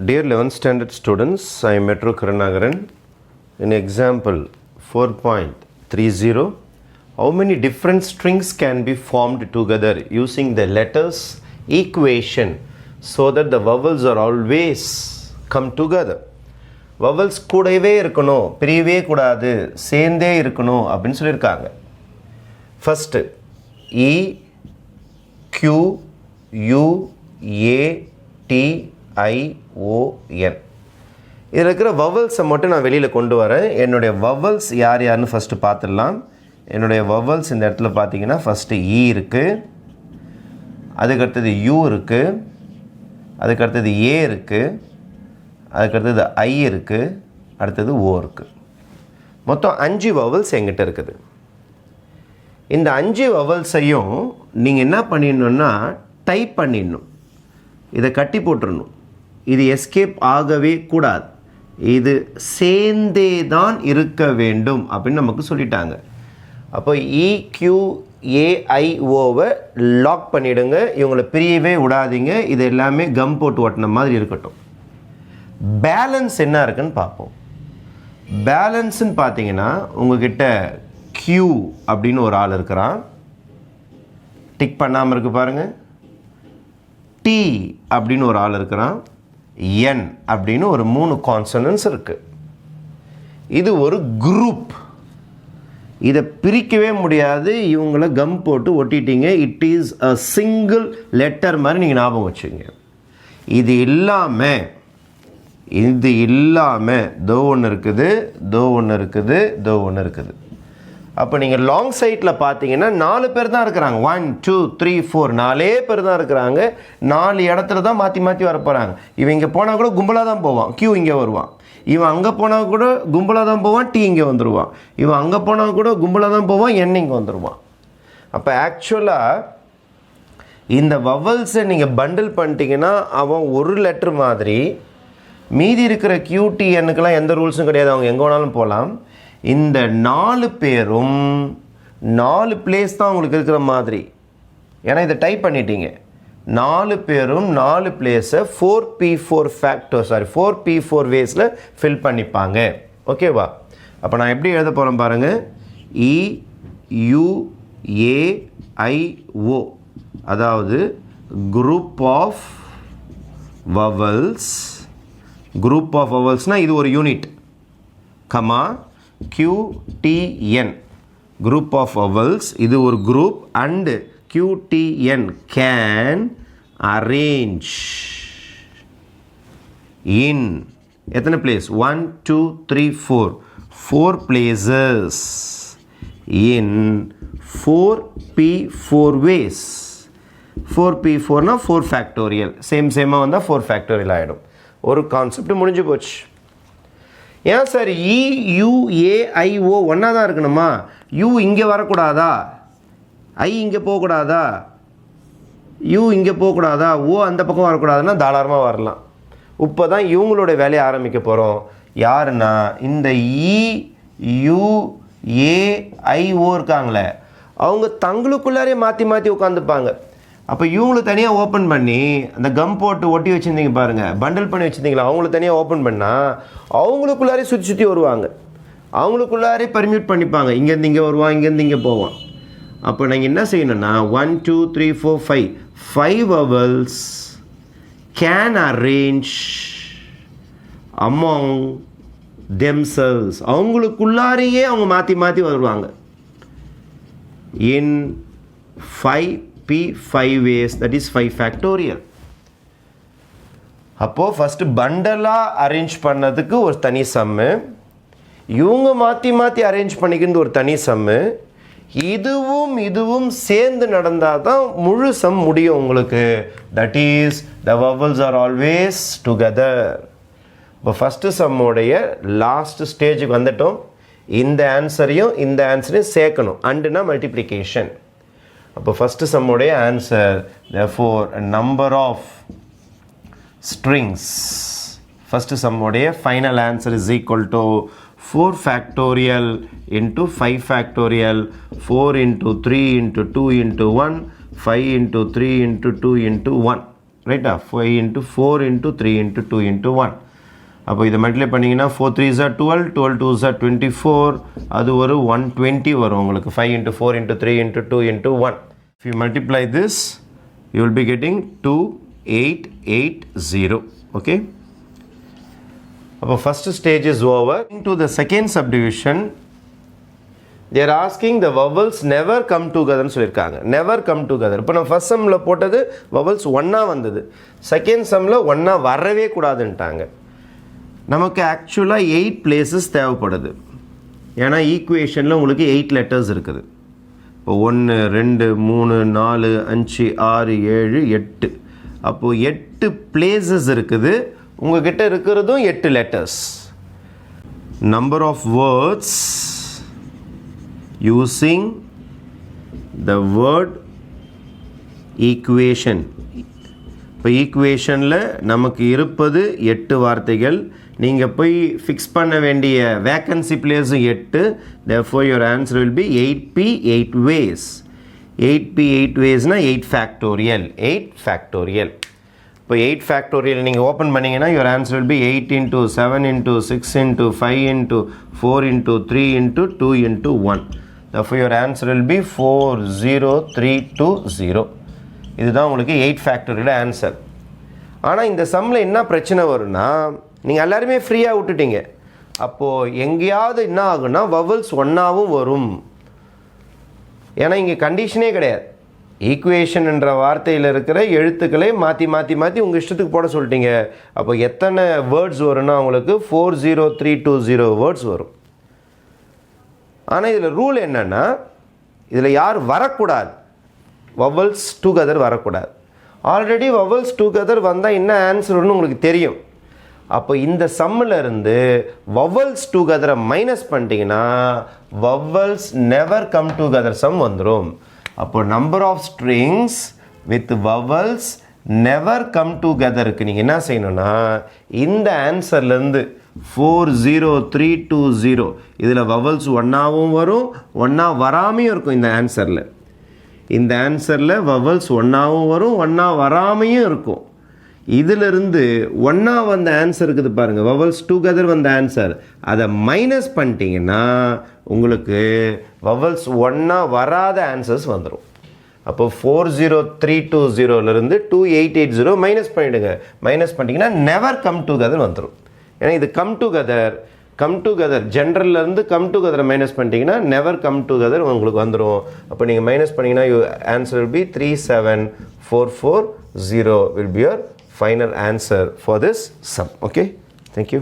Dear 11th standard students, I am Metro Karunagaran. In example 4.30, how many different strings can be formed together using the letters equation so that the vowels are always come together? vowels கூடவே இருக்கணும், பிரியவே கூடாது, சேர்ந்தே இருக்கணும் அப்படின்னு சொல்லியிருக்காங்க. First E, Q, U, A, T, I, O, N. இதில் இருக்கிற வவல்ஸை மட்டும் நான் வெளியில் கொண்டு வரேன். என்னுடைய வவல்ஸ் யார் யாருன்னு ஃபஸ்ட்டு பார்த்துடலாம். என்னுடைய வவல்ஸ் இந்த இடத்துல பார்த்தீங்கன்னா ஃபஸ்ட்டு E இருக்குது, அதுக்கடுத்தது U இருக்குது, அதுக்கடுத்தது A இருக்குது, அதுக்கடுத்தது I இருக்குது, அடுத்தது O இருக்குது. மொத்தம் 5 வவல்ஸ் எங்கிட்ட இருக்குது. இந்த 5 வவல்ஸையும் நீங்கள் என்ன பண்ணிடணுன்னா டைப் பண்ணிடணும். இதை கட்டி போட்டுடணும். இது எஸ்கேப் ஆகவே கூடாது. இது சேர்ந்தே தான் இருக்க வேண்டும் அப்படின்னு நமக்கு சொல்லிட்டாங்க. அப்போ EQAIOவை லாக் பண்ணிவிடுங்க. இவங்களை பிரியவே விடாதீங்க. இது எல்லாமே கம் போட்டு ஓட்டின மாதிரி இருக்கட்டும். பேலன்ஸ் என்ன இருக்குன்னு பார்ப்போம். பேலன்ஸ்ன்னு பார்த்தீங்கன்னா உங்ககிட்ட Q அப்படின்னு ஒரு ஆள் இருக்கிறான். டிக் பண்ணாமல் இருக்கு பாருங்கள். T அப்படின்னு ஒரு ஆள் இருக்கிறான். N அப்படின்னு ஒரு 3 கான்சனன்ட்ஸ் இருக்குது. இது ஒரு குரூப். இதை பிரிக்கவே முடியாது. இவங்கள கம் போட்டு ஒட்டிட்டீங்க. It is a single letter மாதிரி நீங்கள் ஞாபகம் வச்சுங்க. இது இல்லாமல் தோ ஒன்று இருக்குது, தோ ஒன்று இருக்குது, தோ ஒன்று இருக்குது. அப்போ நீங்கள் லாங் சைட்டில் பார்த்தீங்கன்னா 4 பேர் தான் இருக்கிறாங்க. 1 2 3 4 4 பேர் தான் இருக்கிறாங்க. 4 இடத்துல தான் மாற்றி மாற்றி வர போகிறாங்க. இவன் இங்கே போனால் கூட கும்பலாக தான் போவான், Q இங்கே வருவான். இவன் அங்கே போனால் கூட கும்பலாக தான் போவான், T இங்கே வந்துடுவான். இவன் அங்கே போனால் கூட கும்பலாக தான் போவான், N இங்கே வந்துடுவான். அப்போ ஆக்சுவலாக இந்த வவல்ஸை நீங்கள் பண்டில் பண்ணிட்டீங்கன்னா அவன் ஒரு லெட்ரு மாதிரி. மீதி இருக்கிற QTNக்கெல்லாம் எந்த ரூல்ஸும் கிடையாது, அவங்க எங்கே வேணாலும் போகலாம். இந்த 4 பேரும் 4 பிளேஸ் தான் உங்களுக்கு இருக்கிற மாதிரி. ஏன்னா இதை டைப் பண்ணிட்டீங்க. 4 பேரும் 4 பிளேஸை 4P4 வேஸில் ஃபில் பண்ணிப்பாங்க. ஓகேவா? அப்போ நான் எப்படி எழுத போகிறேன் பாருங்கள். EUAIO, அதாவது group of vowels. Group of வவல்ஸ்னால் இது ஒரு unit. Comma QTN, group of vowels, இது ஒரு group, and QTN can arrange in எத்தனை place? 1 2 3 4 places in 4P4 ways. 4P4 னா 4 factorial. சேமாக வந்தால் 4 factorial ஆகிடும். ஒரு கான்செப்ட் முடிஞ்சு போச்சு. ஏன் சார் EUAIO ஒன்றா தான் இருக்கணுமா? U இங்கே வரக்கூடாதா? I இங்கே போகக்கூடாதா? U இங்கே போகக்கூடாதா? O அந்த பக்கம் வரக்கூடாதுன்னா தாராளமாக வரலாம். இப்போ தான் இவங்களோட வேலையை ஆரம்பிக்க போகிறோம். யாருன்னா இந்த EUAIO இருக்காங்களே, அவங்க தங்களுக்குள்ளாரே மாற்றி மாற்றி உட்காந்துப்பாங்க. அப்போ இவங்களை தனியாக ஓப்பன் பண்ணி அந்த கம் போட்டு ஒட்டி வச்சுருந்தீங்க பாருங்கள், பண்டில் பண்ணி வச்சுருந்தீங்களா, அவங்கள தனியாக ஓப்பன் பண்ணால் அவங்களுக்குள்ளாரே சுற்றி வருவாங்க. அவங்களுக்குள்ளாரே பர்மியூட் பண்ணிப்பாங்க. இங்கேருந்து இங்கே வருவான், இங்கேருந்து இங்கே போவான். அப்போ நீங்கள் என்ன செய்யணும்னா 1 2 3 4 5 vowels can arrange among themselves. அவங்களுக்குள்ளாரையே அவங்க மாற்றி மாற்றி வருவாங்க. in 5P5 ways, that is 5 factorial. அப்போது ஃபஸ்ட்டு பண்டலாக அரேஞ்ச் பண்ணதுக்கு ஒரு தனி சம்மு, இவங்க மாற்றி மாற்றி அரேஞ்ச் பண்ணிக்கிறது ஒரு தனி சம்மு, இதுவும் சேர்ந்து நடந்தால் தான் முழு சம் முடியும் உங்களுக்கு. That is the vowels are always together. இப்போ ஃபஸ்ட்டு சம்மோடைய லாஸ்ட் ஸ்டேஜுக்கு வந்துட்டோம். இந்த ஆன்சரையும் சேர்க்கணும். அண்டுனா மல்டிப்ளிகேஷன். அப்போ ஃபஸ்ட்டு சம்முடைய answer therefore a number of strings. First சம்முடைய final answer is equal to 4 factorial into 5 factorial, 4 into 3 into 2 into 1, 5 into 3 into 2 into 1. ரைட்டா 5 into 4 into 3 into 2 into 1. அப்போ இதை மல்டிப்ளை பண்ணிங்கன்னா 4 3s are 12, 12 2s are 24, அது ஒரு 120 வரும் உங்களுக்கு 5 into 4 into 3 into 2 into 1. If you multiply this, you will be getting 2880. Okay. Our first stage is over. Into the second subdivision, they are asking the vowels never come together னு சொல்லியிருக்காங்க. never come together. இப்போ நம்ம first சம்மில் போட்டது vowels ஒன்றா வந்தது, second சம்மில் ஒன்றா வரவே கூடாதுன்ட்டாங்க. நமக்கு ஆக்சுவலாக 8 places தேவைப்படுது, ஏன்னா ஈக்குவேஷனில் உங்களுக்கு 8 letters இருக்குது. இப்போ 1 2 3 4 5 6 7 8, அப்போது 8 places இருக்குது. உங்ககிட்ட இருக்கிறதும் 8 letters. Number of words using the word equation. இப்போ ஈக்குவேஷனில் நமக்கு இருப்பது 8 வார்த்தைகள். நீங்கள் போய் ஃபிக்ஸ் பண்ண வேண்டிய vacancy பிளேஸும் 8. therefore your answer will be 8p 8 ways. 8p 8 waysனா 8 factorial. 8 factorial. இப்போ 8 factorial நீங்கள் ஓப்பன் பண்ணிங்கன்னா your answer will be 8 into 7 into 6 into 5 into 4 into 3 into 2 into 1. therefore your answer will be 40320. இதுதான் உங்களுக்கு 8 factorial ஆன்சர். ஆனால் இந்த சம்மில் என்ன பிரச்சனை வரும்னா, நீங்கள் எல்லாருமே ஃப்ரீயாக விட்டுட்டீங்க. அப்போது எங்கேயாவது என்ன ஆகுன்னா வவல்ஸ் ஒன்றாவும் வரும். ஏன்னா இங்கே கண்டிஷனே கிடையாது. ஈக்குவேஷன் என்ற வார்த்தையில் இருக்கிற எழுத்துக்களை மாற்றி மாற்றி மாற்றி உங்கள் இஷ்டத்துக்கு போட சொல்லிட்டீங்க. அப்போ எத்தனை வேர்ட்ஸ் வரும்னா உங்களுக்கு 40320 வேர்ட்ஸ் வரும். ஆனால் இதில் ரூல் என்னென்னா, இதில் யார் வரக்கூடாது, வவல்ஸ் டுகெதர் வரக்கூடாது. ஆல்ரெடி வவல்ஸ் டுகெதர் வந்தால் என்ன ஆன்சர்னு உங்களுக்கு தெரியும். அப்போ இந்த சம்மில் இருந்து வவல்ஸ் டுகெதரை மைனஸ் பண்ணிட்டீங்கன்னா vowels never come together sum வந்துடும். அப்போ number of strings with vowels never come டுகெதருக்கு நீங்கள் என்ன செய்யணும்னா, இந்த ஆன்சர்லேருந்து 40320 இதில் வவல்ஸ் ஒன்றாவும் வரும், ஒன்றா வராமையும் இருக்கும். இந்த ஆன்சரில் வவல்ஸ் ஒன்றாவும் வரும், ஒன்றா வராமையும் இருக்கும். இதிலிருந்து ஒன்றா வந்த ஆன்சர் இருக்குது பாருங்கள், வவல்ஸ் டுகெதர் வந்த ஆன்சர், அதை மைனஸ் பண்ணிட்டீங்கன்னா உங்களுக்கு வவல்ஸ் ஒன்றா வராத ஆன்சர்ஸ் வந்துடும். அப்போ 40320லேருந்து 2880 மைனஸ் பண்ணிவிடுங்க. மைனஸ் பண்ணிட்டீங்கன்னா நெவர் கம் டுகெதர் வந்துடும். ஏன்னா இது கம் டுகெதர் ஜென்ரல்லேருந்து கம் டுகெதரை மைனஸ் பண்ணிட்டீங்கன்னா நெவர் கம் டுகெதர் உங்களுக்கு வந்துடும். அப்போ நீங்கள் மைனஸ் பண்ணிங்கன்னா answer will be 37440 will be your final answer for this sum. Okay, thank you.